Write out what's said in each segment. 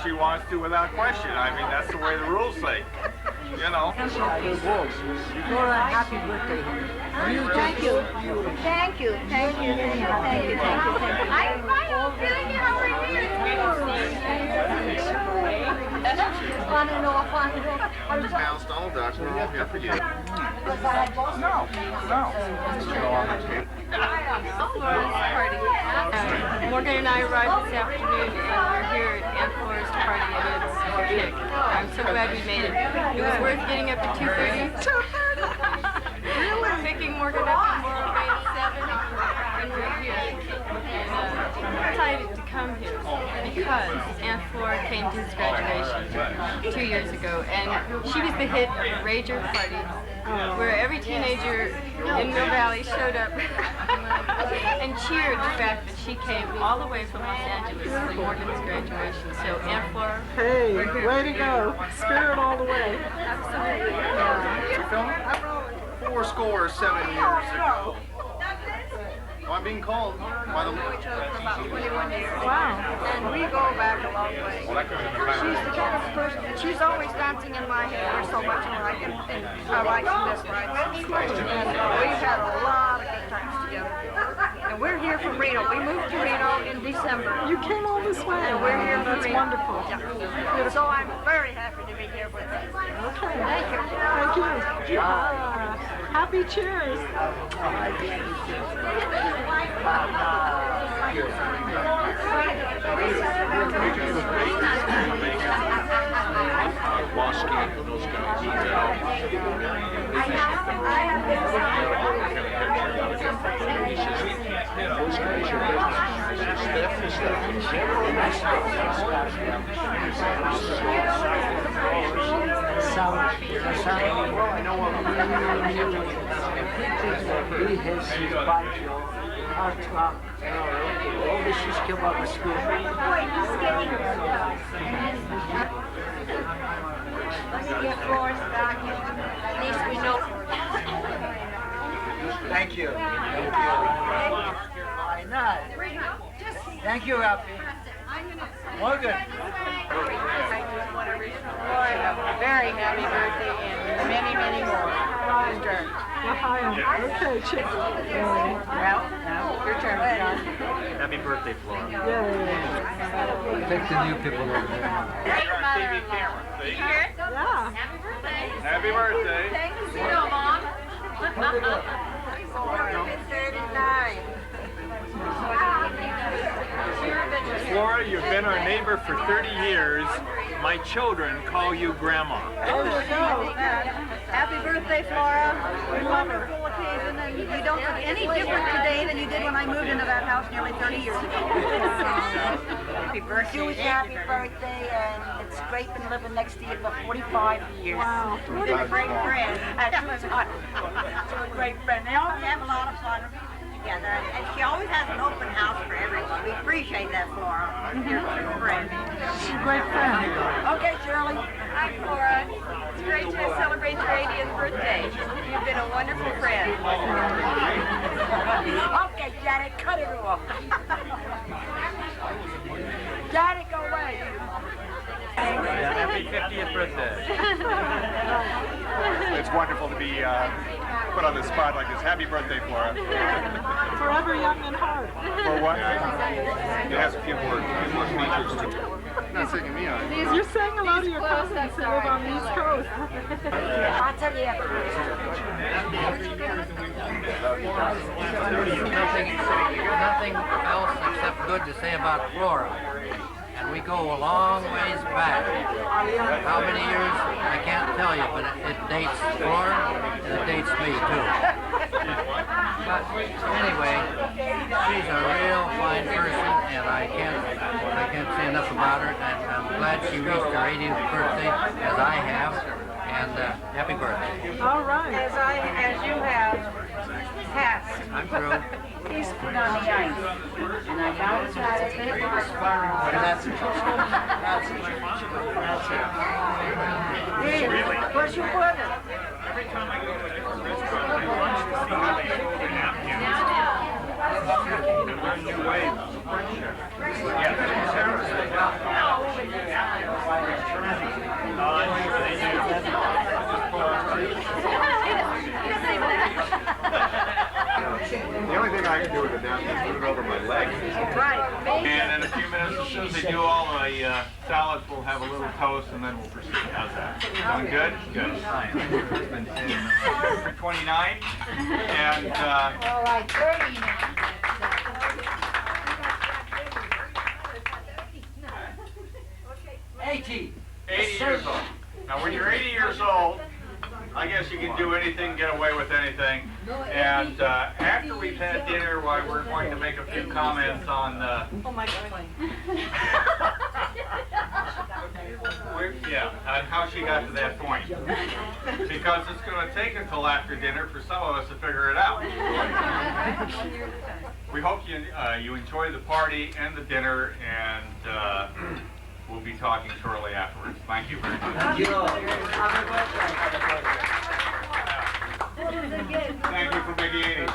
she wants to without question. I mean, that's the way the rules say. You know. Flora, happy birthday. Thank you. Thank you. Thank you. Thank you. Thank you. I'm feeling it over here. Mouse Donald Duck, we're here for you. No. Morgan and I arrived this afternoon, and we're here at Aunt Flora's party, and it's a kick. I'm so glad we made it. It was worth getting up at 2:30. 2:30? Really? Picking Morgan up tomorrow at 7, and we're here. And I'm excited to come here because Aunt Flora came to his graduation 2 years ago, and she was the hit of the Rager party, where every teenager in Mill Valley showed up and cheered the fact that she came all the way from Los Angeles for Morgan's graduation. So, Aunt Flora. Hey, way to go. Spirit all the way. Absolutely. Film? 7 years ago. Well, I'm being called by the We chose for about 21 years. Wow. And we go back a long way. She's the kind of person, she's always dancing in my hair so much, and I like this right. And we've had a lot of good times together. And we're here from Reno. We moved to Reno in December. You came all this way. And we're here from That's Reno. wonderful. Yeah. So I'm very happy to be here with you. Okay. Thank you. Thank you. Happy cheers. Thank you. Why not? Thank you, Ralphie. Morgan. Very happy birthday and many, many more. Okay, cheers. Well, now, your turn, John. Happy birthday, Flora. Yay. Take the new people over there. TV camera. See? Yeah. Happy birthday. Thank you, Mom. Flora, you've been our neighbor for 30 years. My children call you Grandma. There you go. Happy birthday, Flora. Wonderful occasion, and you don't look any different today than you did when I moved into that house nearly 30 years ago. Happy birthday. Julie, happy birthday, and it's great been living next to you for 45 years. Wow. What a great friend. That's a great friend. They always have a lot of fun together, and she always has an open house for everyone. We appreciate that, Flora. You're a friend. She's a great friend. Okay, Shirley. Hi, Flora. It's great to celebrate your 80th birthday. You've been a wonderful friend. Okay, Janet, cut it off. Janet, go away. Happy 50th birthday. It's wonderful to be put on the spot like this. Happy birthday, Flora. Forever young and hard. For what? It has a few more features to it. Not taking me on. You're saying a lot of your cousins who live on the East Coast. I'll tell you after. Nothing else except good to say about Flora. And we go a long ways back. How many years? I can't tell you, but it dates Flora and it dates me too. But anyway, she's a real fine person, and I can't say enough about her. And I'm glad she reached her 80th birthday, as I have. And happy birthday. All right. As you have passed. I'm through. He's put on the ice. And I got it out of it. That's it. Really? Where's your brother? Every time I go to the restaurant, I watch to see how they hold their napkins. And learn new ways. Yeah, Susie do all the salads, we'll have a little toast, and then we'll proceed. How's that? Sound good? Good. It's been for 29, and All right, 30 now. 80. 80 years old. Now, when you're 80 years old, I guess you can do anything, get away with anything. And after we've had dinner, why we're going to make a few comments on Oh my God. on how she got to that point. Because it's going to take until after dinner for some of us to figure it out. We hope you enjoy the party and the dinner, and we'll be talking shortly afterwards. Thank you very much. Thank you. Thank you for making 80.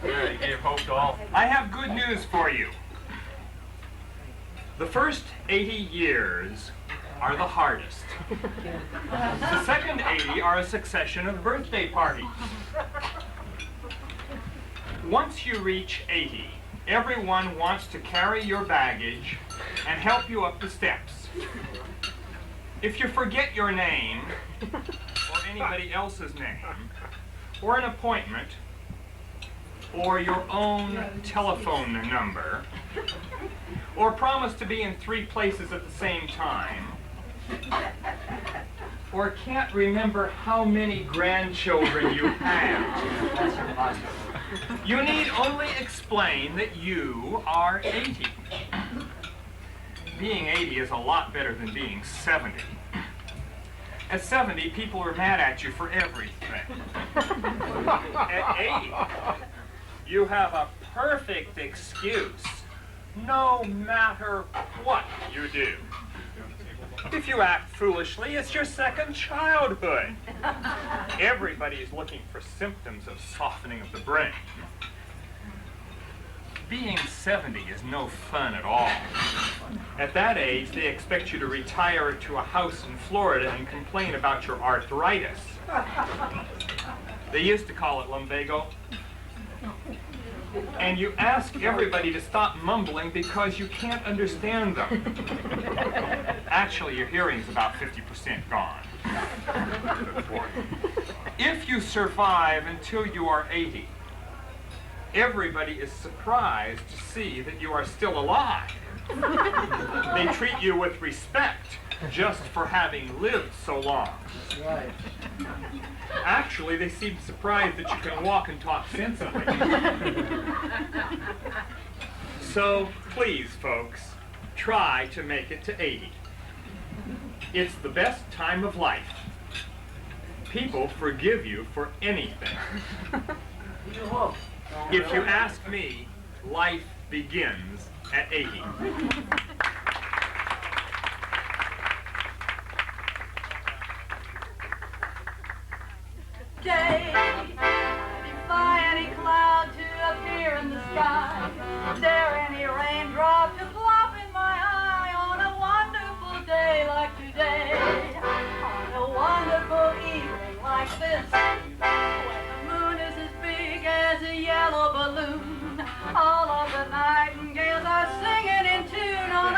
Yeah, you gave hope to all. I have good news for you. The first 80 years are the hardest. The second 80 are a succession of birthday parties. Once you reach 80, everyone wants to carry your baggage and help you up the steps. If you forget your name, or anybody else's name, or an appointment, or your own telephone number, or promise to be in 3 places at the same time, or can't remember how many grandchildren you have, you need only explain that you are 80. Being 80 is a lot better than being 70. At 70, people are mad at you for everything. At 80, you have a perfect excuse, no matter what you do. If you act foolishly, it's your second childhood. Everybody's looking for symptoms of softening of the brain. Being 70 is no fun at all. At that age, they expect you to retire to a house in Florida and complain about your arthritis. They used to call it lumbago. And you ask everybody to stop mumbling because you can't understand them. Actually, your hearing's about 50% gone. If you survive until you are 80, everybody is surprised to see that you are still alive. They treat you with respect just for having lived so long. Right. Actually, they seem surprised that you can walk and talk sensibly. So, please, folks, try to make it to 80. It's the best time of life. People forgive you for anything. If you ask me, life begins at 80. Day, defy any cloud to appear in the sky. Dare any raindrop to plop in my eye on a wonderful day like today. On a wonderful evening like this, when the moon is as big as a yellow balloon. All of the nightingales are singing in tune on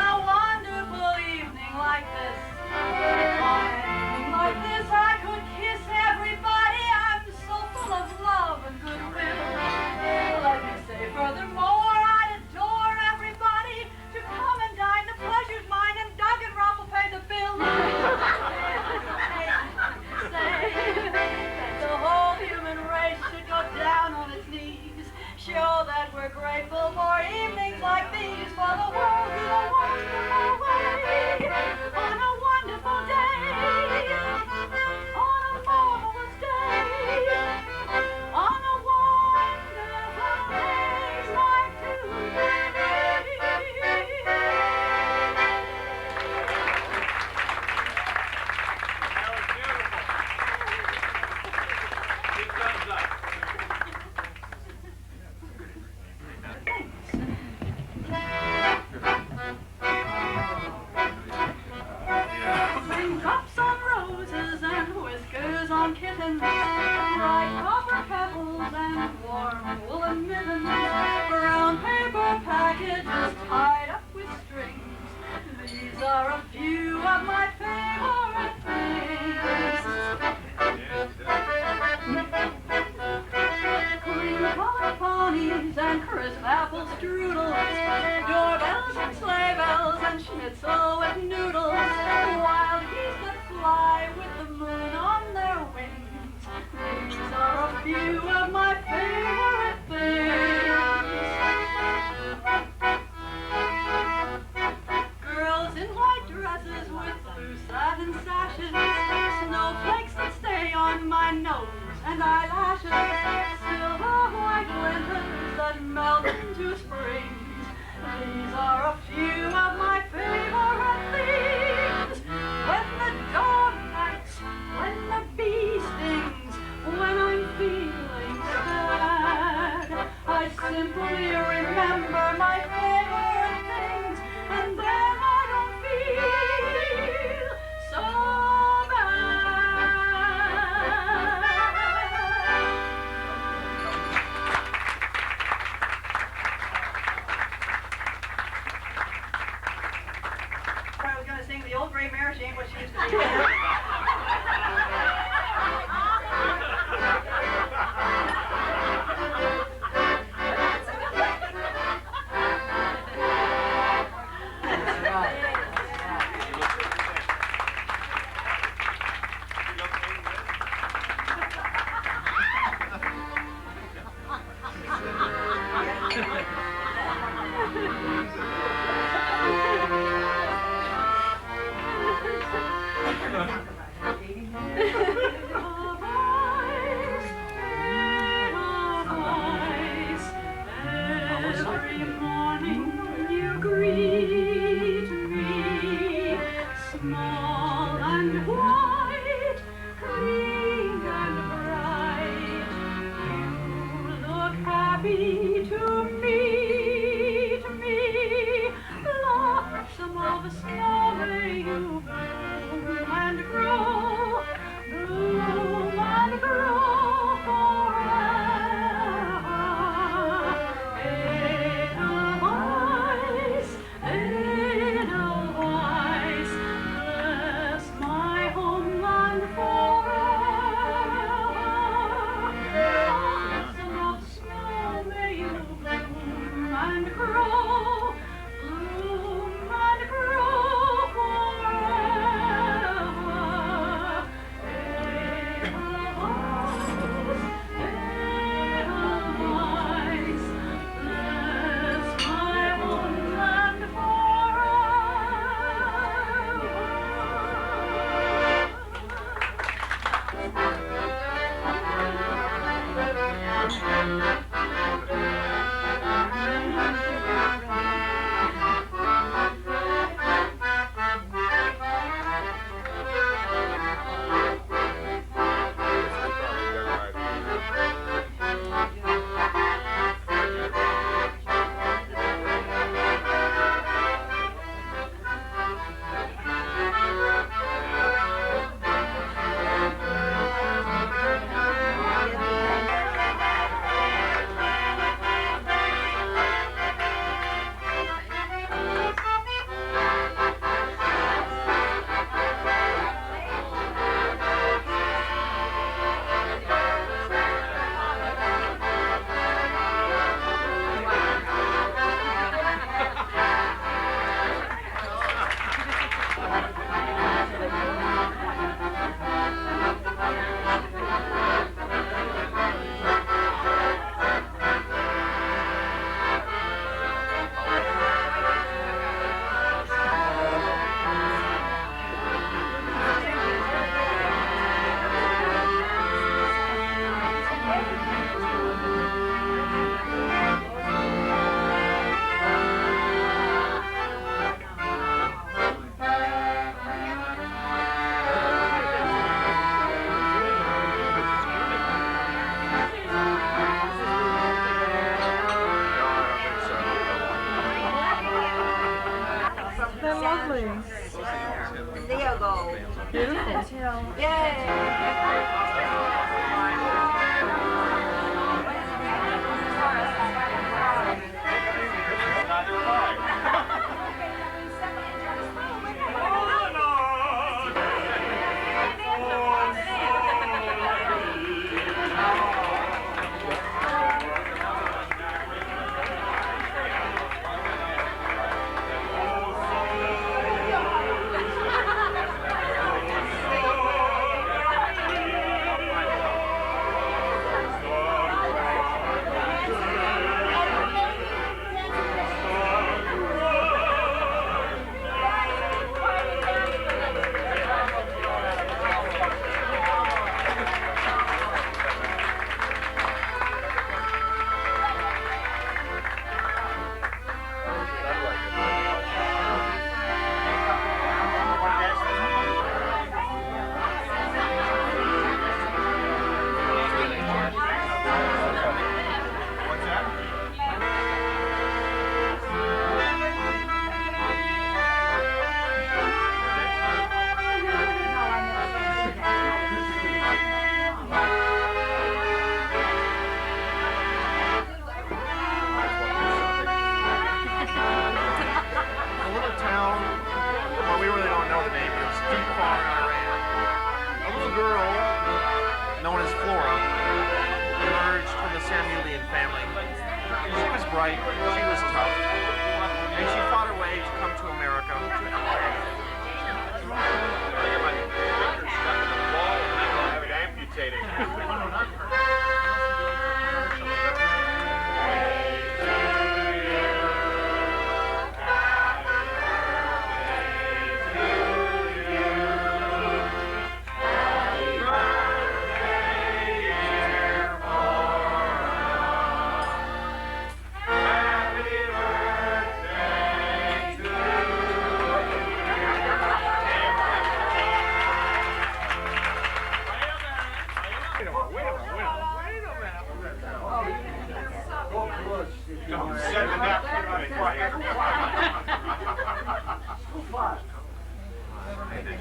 gray mare, she ain't what she used to be. Every morning you greet me, small and white, clean and bright. You look happy to meet me. Blossom of snow, may you bloom and grow, bloom and grow forever. Edelweiss, bless my homeland forever. Blossom of snow, may you bloom and grow, bloom and grow forever. Edelweiss, bless my homeland forever. They're lovely. Leo gold. Beautiful. right. She was tough. And she fought her way to come to America. Stuck in the wall and have it amputated.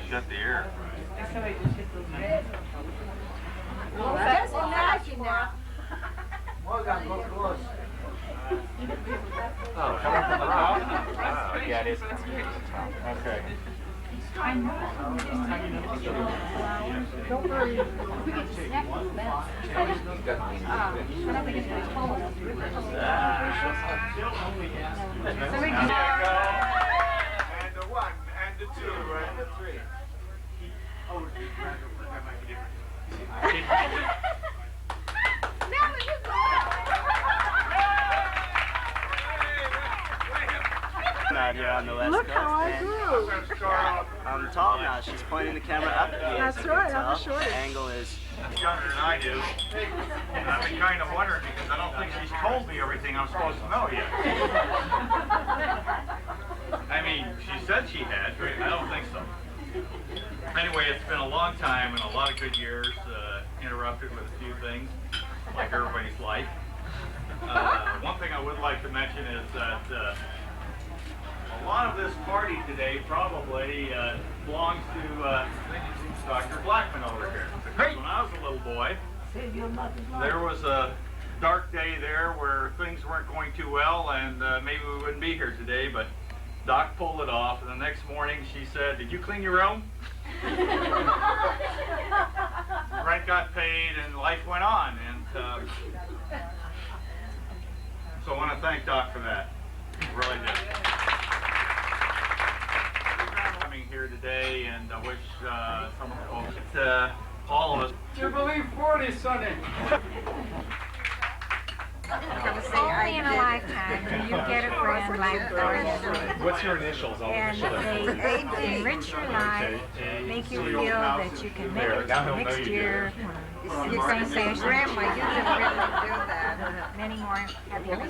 Shut the air. Morgan, go close. Oh, coming from the top? Yeah, it is. Okay. Don't worry. And the 1, and the 2, and the 3. Out here on the west Look coast. how I grew. I'm tall now. She's pointing the camera up at me. That's right, I'm the shortest. The angle is. Younger than I do. And I've been kind of wondering because I don't think she's told me everything I'm supposed to know yet. I mean, she said she had, but I don't think so. Anyway, it's been a long time and a lot of good years, interrupted with a few things, like everybody's life. One thing I would like to mention is that a lot of this party today probably belongs to Dr. Blackman over here. Because when I was a little boy, there was a dark day there where things weren't going too well, and maybe we wouldn't be here today, but Doc pulled it off, and the next morning she said, "Did you clean your room?" Rent got paid, and life went on, and so I want to thank Doc for that. Really do. Coming here today, and I wish some of the folks, all of us. You believe 40, Sonny? Only in a lifetime do you get a friend like Flora. What's your initials? And they enrich your life, make you feel that you can make it to next year. The same thing. Grandma, you can really do that. Many more have you ever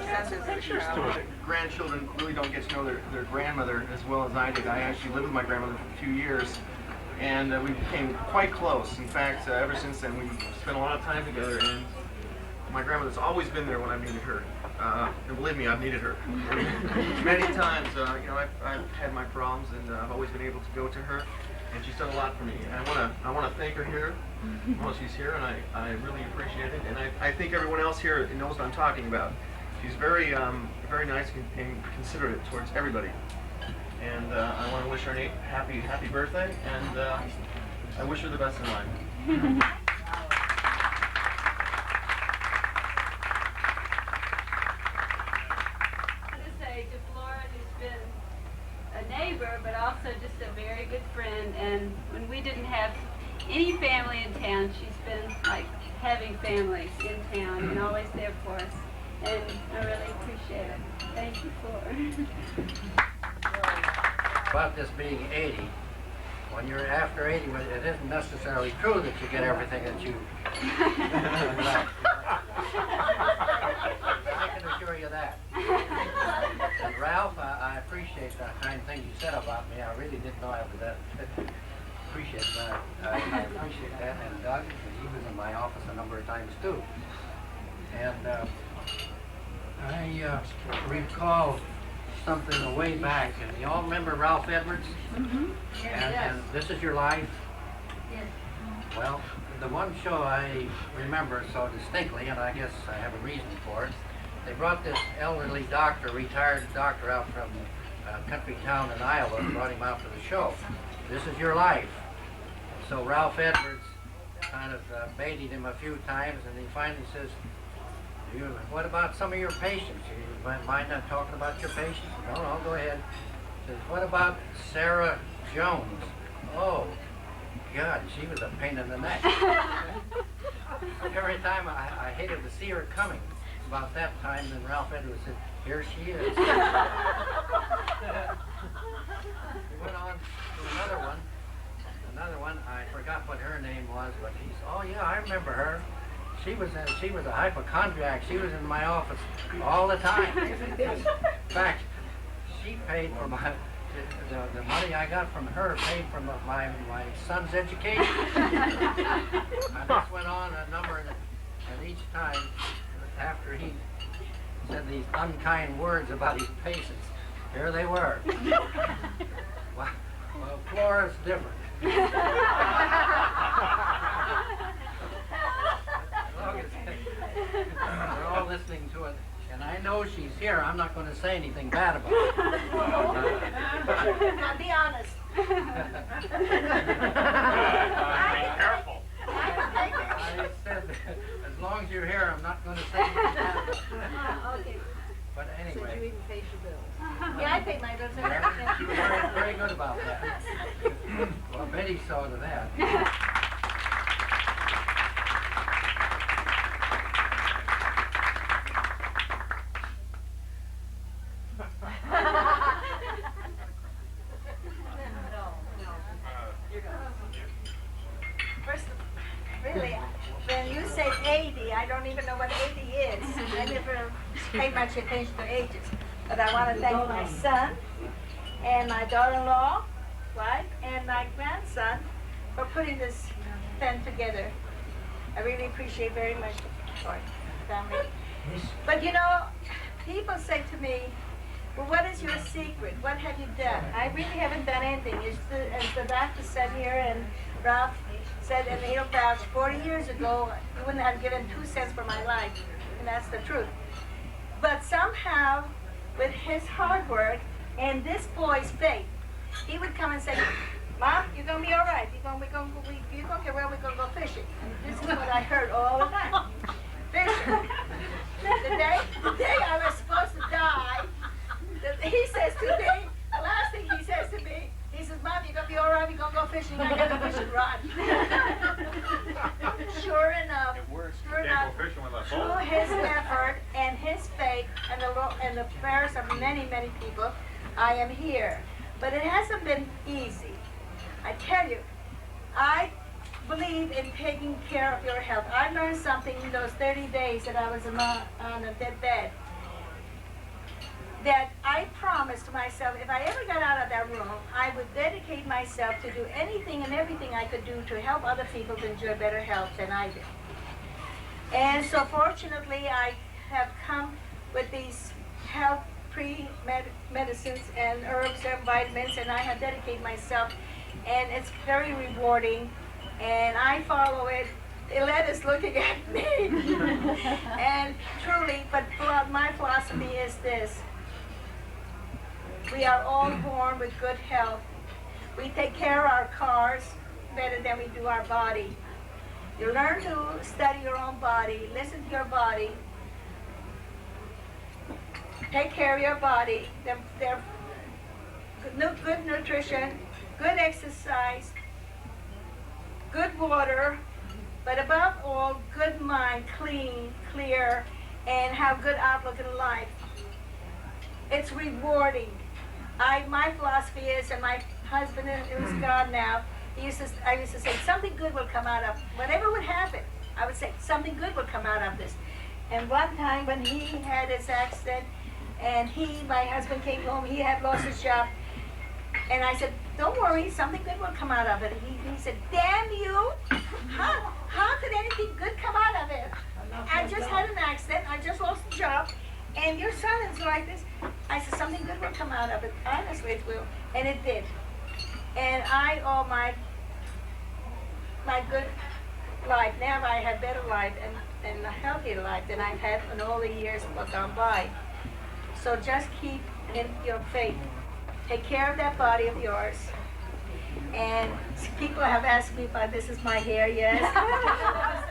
Grandchildren really don't get to know their grandmother as well as I did. I actually lived with my grandmother for a few years, and we became quite close. In fact, ever since then, we've spent a lot of time together, and my grandmother's always been there when I've needed her. And believe me, I've needed her. Many times, you know, I've had my problems, and I've always been able to go to her, and she's done a lot for me. And I want to thank her here while she's here, and I really appreciate it. And I think everyone else here knows what I'm talking about. She's very nice and considerate towards everybody. And I want to wish her a happy birthday, and I wish her the best in life. Neighbor, but also just a very good friend, and when we didn't have any family in town, she's been like having family in town and always there for us, and I really appreciate it. Thank you, Flora. About this being 80, when you're after 80, it isn't necessarily true that you get everything that you I can assure you that. And Ralph, I appreciate the kind thing you said about me. I really didn't know I was that. Appreciate that. I appreciate that. And Doug, he was in my office a number of times too. And I recall something way back. And you all remember Ralph Edwards? Mm-hmm. And This Is Your Life? Yes. Well, the one show I remember so distinctly, and I guess I have a reason for it, they brought this elderly doctor, retired doctor out from a country town in Iowa, and brought him out for the show. This is your life. So Ralph Edwards kind of baited him a few times, and he finally says, What about some of your patients? You mind not talking about your patients? No, go ahead. Says, what about Sarah Jones? Oh, God, she was a pain in the neck. Every time I hated to see her coming. About that time, then Ralph Edwards said, here she is. We went on to another one. I forgot what her name was, but he's, oh yeah, I remember her. She was a hypochondriac. She was in my office all the time. In fact, she paid for the money I got from her paid for my son's education. I just went on a number, and each time, after he said these unkind words about his patients, here they were. Well, Flora's different. We're all listening to it, and I know she's here. I'm not going to say anything bad about her. Now be honest. Be careful. I said, as long as you're here, I'm not going to say anything bad about her. Okay. But anyway. So you even paid your bills. Yeah, I paid my bills and Yeah, she was everything. very good about that. Well, Betty saw to that. First, really, when you say 80, I don't even know what 80 is. I never paid much attention to ages. But I want to thank my son and my daughter-in-law, wife, and my grandson for putting this event together. I really appreciate very much the family. But you know, people say to me, well, what is your secret? What have you done? I really haven't done anything. As the doctor said here, and Ralph said, and he'll vouch, 40 years ago, he wouldn't have given 2 cents for my life. And that's the truth. But somehow, with his hard work and this boy's faith, he would come and say, Mom, you're going to be all right. You're going to get well, we're going to go fishing. And this is what I heard all the time. Fishing. The day I was supposed to die, he says to me, the last thing he says to me, he says, Mom, you're going to be all right, we're going to go fishing, I got a fishing rod. Sure enough, through his effort and his faith and the prayers of many, many people, I am here. But it hasn't been easy. I tell you, I believe in taking care of your health. I learned something in those 30 days that I was on a dead bed, that I promised myself if I ever got out of that room, I would dedicate myself to do anything and everything I could do to help other people to enjoy better health than I did. And so fortunately, I have come with these health medicines and herbs and vitamins, and I have dedicated myself, and it's very rewarding, and I follow it. Elette is looking at me. And truly, but my philosophy is this. We are all born with good health. We take care of our cars better than we do our body. You learn to study your own body, listen to your body, take care of your body. They're good nutrition, good exercise, good water, but above all, good mind, clean, clear, and have good outlook in life. It's rewarding. My philosophy is, and my husband who's gone now, I used to say, something good will come out of, whatever would happen, I would say, something good will come out of this. And one time when he had his accident, and my husband came home, he had lost his job, and I said, don't worry, something good will come out of it. He said, damn you, how could anything good come out of it? I just had an accident, I just lost a job, and your son is like this. I said, something good will come out of it, honestly it will, and it did. And I owe my good life, now I have better life and a healthier life than I've had in all the years gone by. So just keep in your faith. Take care of that body of yours. And people have asked me if this is my hair, yes.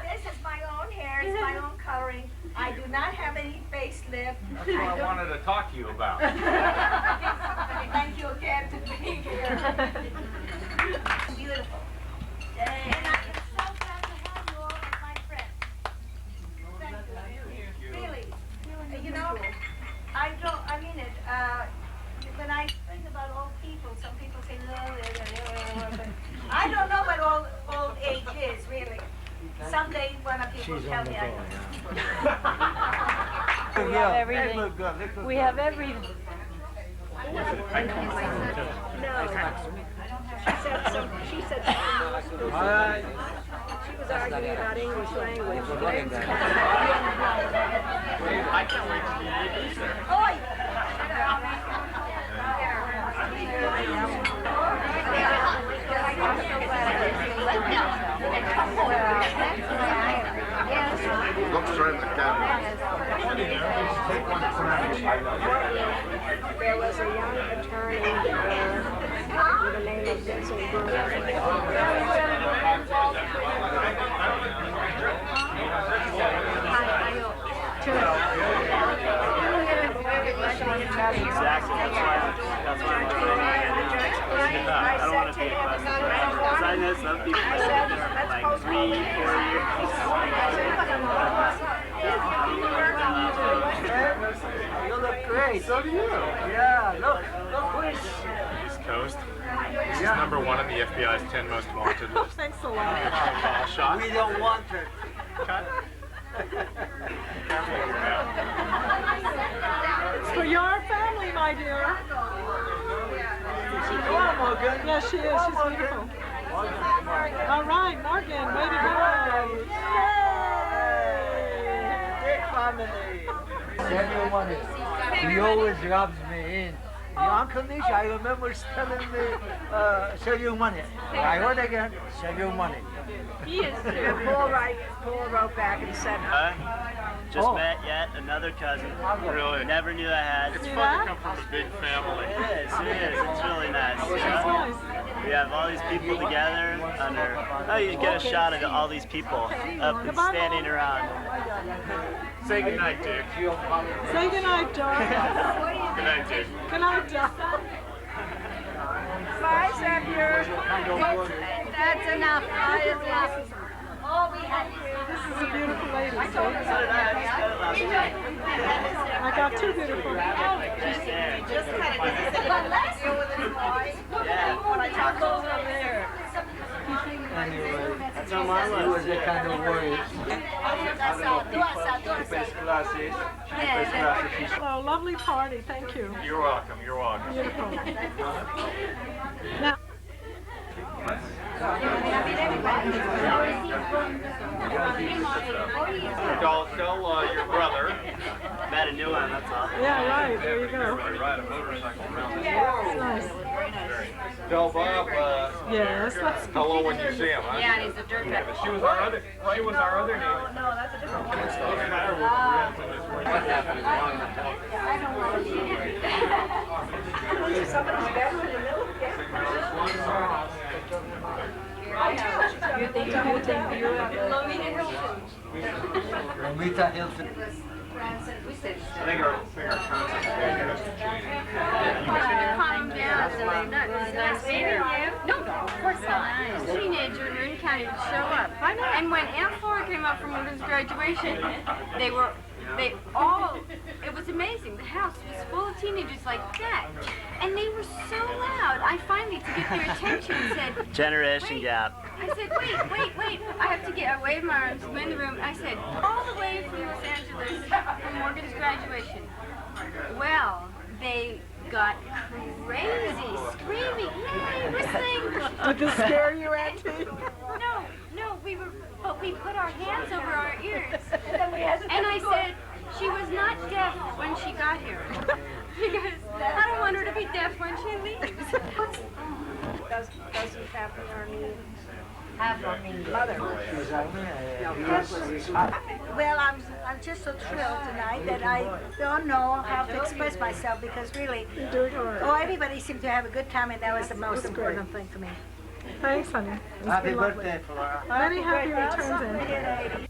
This is my own hair, it's my own coloring. I do not have any facelift. That's what I wanted to talk to you about. Thank you again for being here. Beautiful. And I am so glad to have you all as my friends. Thank you. Really. You know, I mean it. When I think about old people, some people say, no, but I don't know what old age is, really. Someday one of you will tell me I know. We have everything. We have everything. She said something. She was arguing about English language. I can't wait to see you there. Oi! Look straight at the camera. There was a young attorney with the name of Vincent Brewer. Exactly. That's why I don't want to be a president. Because I know some people that have been there for like 3-4 years. You look great. So do you. Yeah, look who is. East Coast. This is number 1 on the FBI's 10 most wanted list. Thanks a lot. Shot. We don't want her. Cut. It's for your family, my dear. Oh, Morgan. Yes, she is. She's beautiful. All right, Morgan, way to go. Big family. Send your money. He always rubs me in. Your Uncle Nish, I remember telling me, send your money. I heard again, send your money. He is too. Paul wrote back and said, Just met yet another cousin. Really? Never knew I had. It's fun to come from a big family. It is. It's really nice. We have all these people together under. Oh, you get a shot of all these people up and standing around. Say goodnight, Dick. Say goodnight, Doc. Good night, Dick. Good night, Doc. bye, Xavier. That's enough. Oh, we had you. This is a beautiful lady. I got 2 beautiful ladies. Just kind of last year with the boys. When I talked over there. Anyway, that's on my list. It was a kind of worry. Oh, lovely party. Thank you. You're welcome. You're welcome. Beautiful. Now, Tell your brother. Met a new one, that's all. yeah, right. There you go. Ride a motorcycle around the It's nice. Tell Bob Yes, let's hello when you see him, huh? Yeah, and he's a dirt bag. She was our other neighbor. No, that's a different one. Somebody's bedroom in the middle of the You think you have Lomita Hilton? Lomita Hilton. I think our concept Calm down. It's nice meeting you. No, of course not. Teenager in Marin County to show up. I know. And when Aunt Flora came up from Morgan's graduation, they all, it was amazing. The house was full of teenagers like that. And they were so loud. I finally, to get their attention, said, Generation wait. gap. I said, wait. I have to I waved my arms, I'm in the room. I said, all the way from Los Angeles for Morgan's graduation. Well, they got crazy, screaming, yay, we're singing. Did this scare you, Auntie? No, but we put our hands over our ears. And I said, she was not deaf when she got here. Because I don't want her to be deaf when she leaves. Doesn't happen or need. mother. Well, I'm just so thrilled tonight that I don't know how to express myself because really, everybody seemed to have a good time and that was the most important thing for me. Thanks, honey. Happy birthday, Flora. Many happy returns, Auntie.